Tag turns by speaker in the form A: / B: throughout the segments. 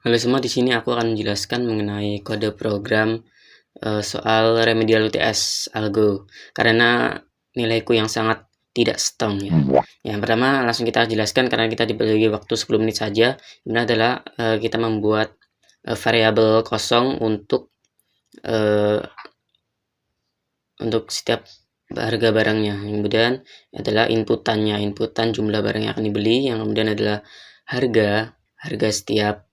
A: Halo semua, di sini aku akan menjelaskan mengenai kode program soal remedial UTS Algo karena nilaiku yang sangat tidak strong ya. Yang pertama langsung kita jelaskan karena kita diberi waktu 10 menit saja. Ini adalah kita membuat variabel kosong uh, untuk setiap harga barangnya. Kemudian adalah inputan jumlah barang yang akan dibeli, yang kemudian adalah harga setiap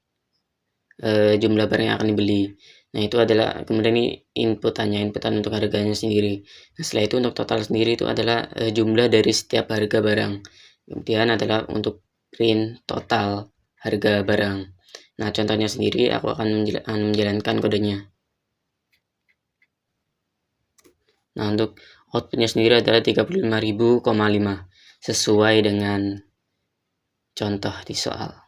A: jumlah barang yang akan dibeli. Nah, itu adalah kemudian ini inputan untuk harganya sendiri. Nah, setelah itu untuk total sendiri itu adalah jumlah dari setiap harga barang. Kemudian adalah untuk print total harga barang. Nah, contohnya sendiri aku akan menjalankan kodenya. Nah, untuk outputnya sendiri adalah 35.000,5 sesuai dengan contoh di soal.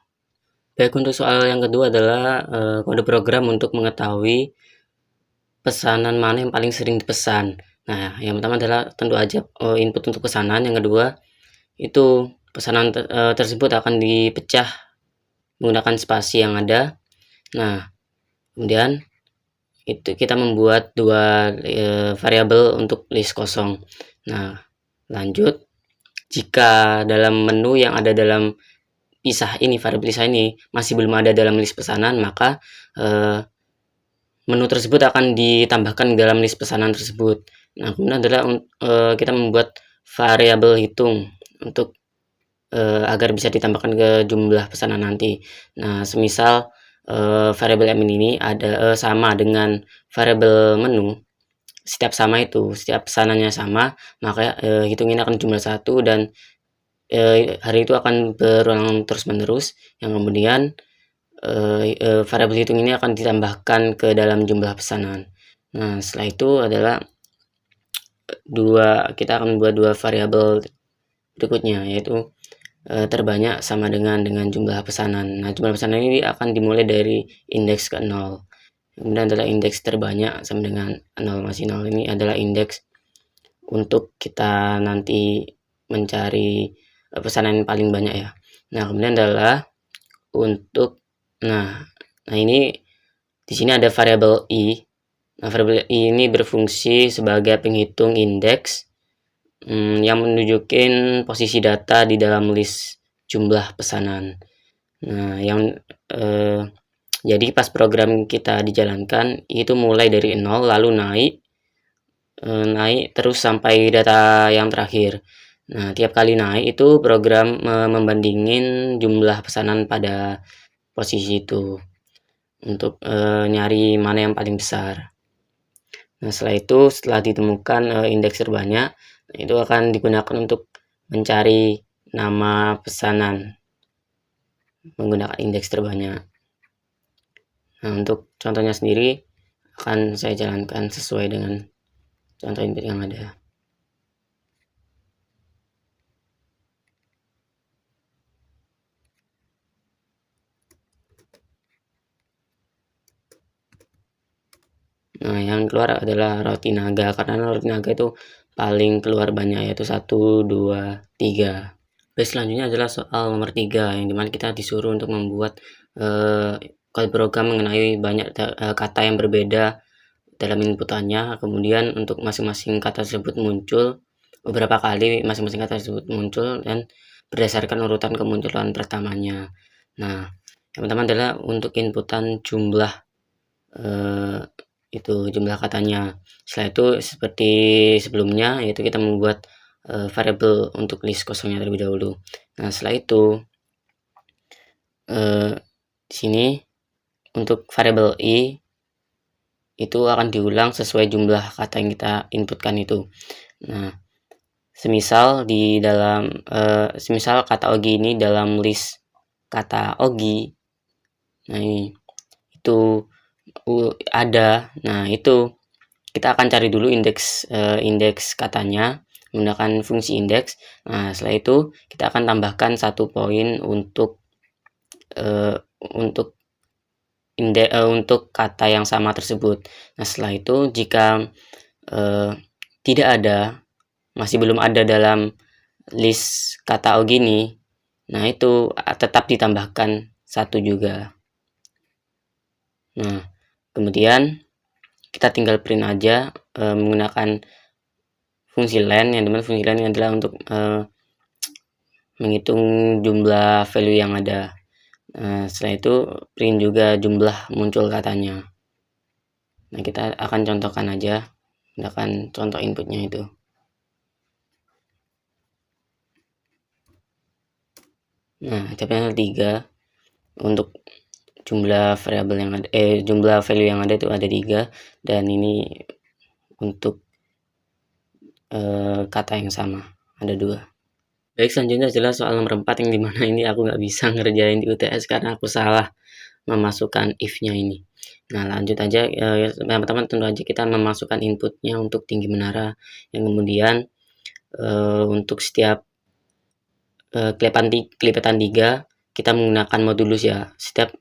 A: Baik, untuk soal yang kedua adalah kode program untuk mengetahui pesanan mana yang paling sering dipesan. Nah, yang pertama adalah tentu aja input untuk pesanan. Yang kedua itu pesanan tersebut akan dipecah menggunakan spasi yang ada. Nah, kemudian itu kita membuat dua variabel untuk list kosong. Nah, lanjut, jika dalam menu yang ada dalam variabel pisah ini masih belum ada dalam list pesanan, maka menu tersebut akan ditambahkan dalam list pesanan tersebut. Nah, kemudian adalah kita membuat variabel hitung untuk agar bisa ditambahkan ke jumlah pesanan nanti. Nah, semisal variabel m ini ada sama dengan variabel menu, setiap pesanannya sama, maka hitung ini akan jumlah 1 dan hari itu akan berulang terus menerus, yang kemudian variabel hitung ini akan ditambahkan ke dalam jumlah pesanan. Nah, setelah itu adalah kita akan membuat dua variabel berikutnya, yaitu terbanyak sama dengan jumlah pesanan. Nah, jumlah pesanan ini akan dimulai dari indeks ke 0. Kemudian adalah indeks terbanyak sama dengan 0 masih 0. Ini adalah indeks untuk kita nanti mencari pesanan yang paling banyak ya. Nah, kemudian adalah untuk ini di sini ada variabel i. Nah, variabel i ini berfungsi sebagai penghitung indeks yang menunjukkan posisi data di dalam list jumlah pesanan. Nah, jadi pas program kita dijalankan itu mulai dari 0 lalu naik terus sampai data yang terakhir. Nah, tiap kali naik itu program membandingin jumlah pesanan pada posisi itu untuk nyari mana yang paling besar. Nah, setelah ditemukan indeks terbanyak, itu akan digunakan untuk mencari nama pesanan menggunakan indeks terbanyak. Nah, untuk contohnya sendiri akan saya jalankan sesuai dengan contoh input yang ada. Nah, yang keluar adalah roti naga, karena roti naga itu paling keluar banyak, yaitu 1, 2, 3. Baik, selanjutnya adalah soal nomor 3, yang dimana kita disuruh untuk membuat kode program mengenai banyak kata yang berbeda dalam inputannya. Kemudian untuk masing-masing kata tersebut muncul beberapa kali, masing-masing kata tersebut muncul dan berdasarkan urutan kemunculan pertamanya. Nah, yang pertama adalah untuk inputan jumlah jumlah katanya. Setelah itu seperti sebelumnya, yaitu kita membuat variabel untuk list kosongnya terlebih dahulu. Nah, setelah itu di sini untuk variabel i itu akan diulang sesuai jumlah kata yang kita inputkan itu. Nah, semisal kata Ogi ini dalam list kata Ogi, nah ini itu ada. Nah, itu kita akan cari dulu indeks katanya menggunakan fungsi indeks. Nah, setelah itu kita akan tambahkan 1 poin untuk kata yang sama tersebut. Nah, setelah itu jika masih belum ada dalam list kata Ogini, nah itu tetap ditambahkan 1 juga. Nah, kemudian kita tinggal print aja menggunakan fungsi len, yang dimana fungsi len adalah untuk menghitung jumlah value yang ada. Setelah itu print juga jumlah muncul katanya. Nah, kita akan contohkan aja, gunakan contoh inputnya itu. Nah, tabel 3 untuk jumlah variabel yang ada, jumlah value yang ada itu ada 3, dan ini untuk kata yang sama ada 2. Baik, selanjutnya adalah soal nomor 4, yang dimana ini aku nggak bisa ngerjain di UTS karena aku salah memasukkan if-nya ini. Nah, lanjut aja. Yang pertama tentu aja kita memasukkan inputnya untuk tinggi menara, yang kemudian untuk setiap kelipatan 3 kita menggunakan modulus ya. Setiap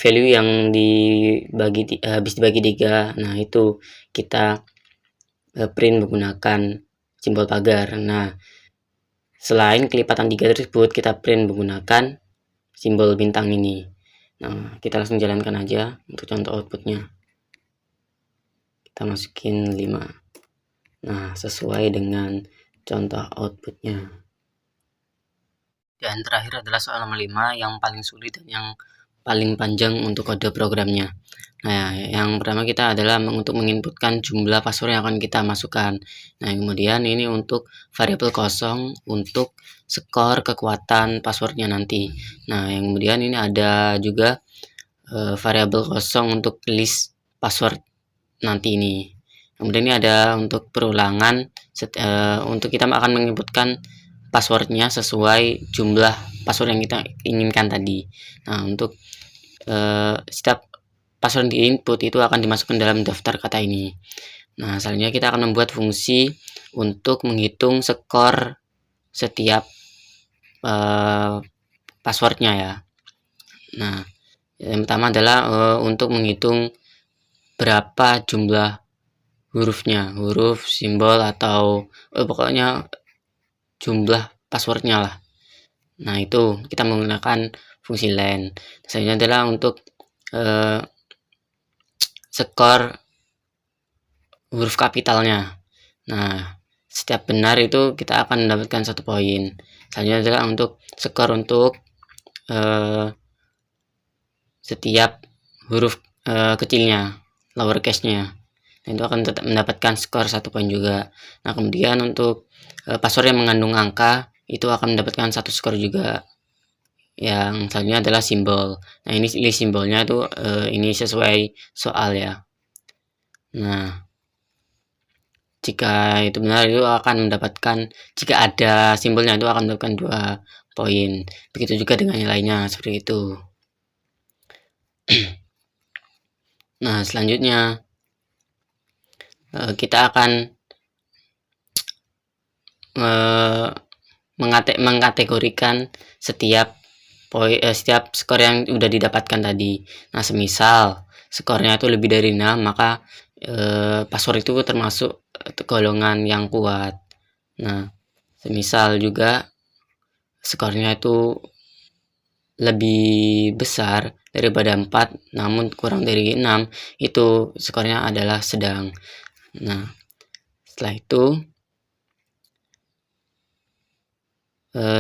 A: value yang dibagi habis dibagi 3, nah itu kita print menggunakan simbol pagar. Nah, selain kelipatan 3 tersebut kita print menggunakan simbol bintang ini. Nah, kita langsung jalankan aja untuk contoh outputnya. Kita masukin 5. Nah, sesuai dengan contoh outputnya. Dan terakhir adalah soal nomor 5 yang paling sulit dan yang paling panjang untuk kode programnya. Nah, yang pertama kita adalah untuk menginputkan jumlah password yang akan kita masukkan. Nah, kemudian ini untuk variabel kosong untuk skor kekuatan passwordnya nanti. Nah, yang kemudian ini ada juga variabel kosong untuk list password nanti ini. Kemudian ini ada untuk perulangan, untuk kita akan menginputkan passwordnya sesuai jumlah password yang kita inginkan tadi. Nah, untuk setiap password di input itu akan dimasukkan dalam daftar kata ini. Nah, selanjutnya kita akan membuat fungsi untuk menghitung skor setiap passwordnya ya. Nah, yang pertama adalah untuk menghitung berapa jumlah hurufnya, huruf, simbol, atau pokoknya jumlah passwordnya lah. Nah, itu kita menggunakan fungsi len. Selanjutnya adalah untuk skor huruf kapitalnya. Nah, setiap benar itu kita akan mendapatkan 1 poin. Selanjutnya adalah untuk skor untuk setiap huruf kecilnya, lowercase-nya. Nah, itu akan tetap mendapatkan skor 1 poin juga. Nah, kemudian untuk password yang mengandung angka itu akan mendapatkan 1 skor juga. Yang selanjutnya adalah simbol. Nah, ini list simbolnya itu ini sesuai soal ya. Nah, jika itu benar itu akan mendapatkan, jika ada simbolnya itu akan mendapatkan 2 poin. Begitu juga dengan nilainya, seperti itu. Nah, selanjutnya kita akan mengkategorikan setiap setiap skor yang udah didapatkan tadi. Nah, semisal skornya itu lebih dari 6, maka password itu termasuk golongan yang kuat. Nah, semisal juga skornya itu lebih besar daripada 4 namun kurang dari 6, itu skornya adalah sedang. Nah, setelah itu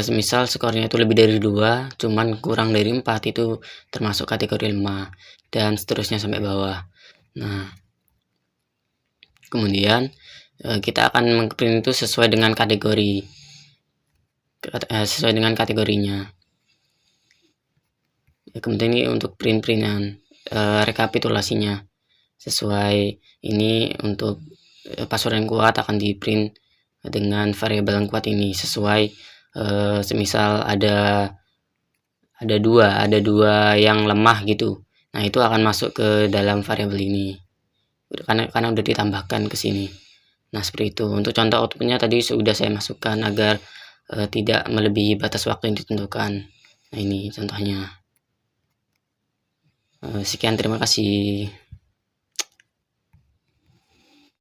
A: semisal skornya itu lebih dari 2 cuman kurang dari 4, itu termasuk kategori lemah, dan seterusnya sampai bawah. Nah, kemudian kita akan mengprint itu sesuai dengan kategori, sesuai dengan kategorinya. Kemudian ini untuk print-printan rekapitulasinya sesuai ini. Untuk password yang kuat akan di print dengan variabel yang kuat ini sesuai semisal ada dua yang lemah gitu. Nah, itu akan masuk ke dalam variabel ini karena udah ditambahkan ke sini. Nah, seperti itu. Untuk contoh outputnya tadi sudah saya masukkan agar tidak melebihi batas waktu yang ditentukan. Nah, ini contohnya. Sekian, terima kasih.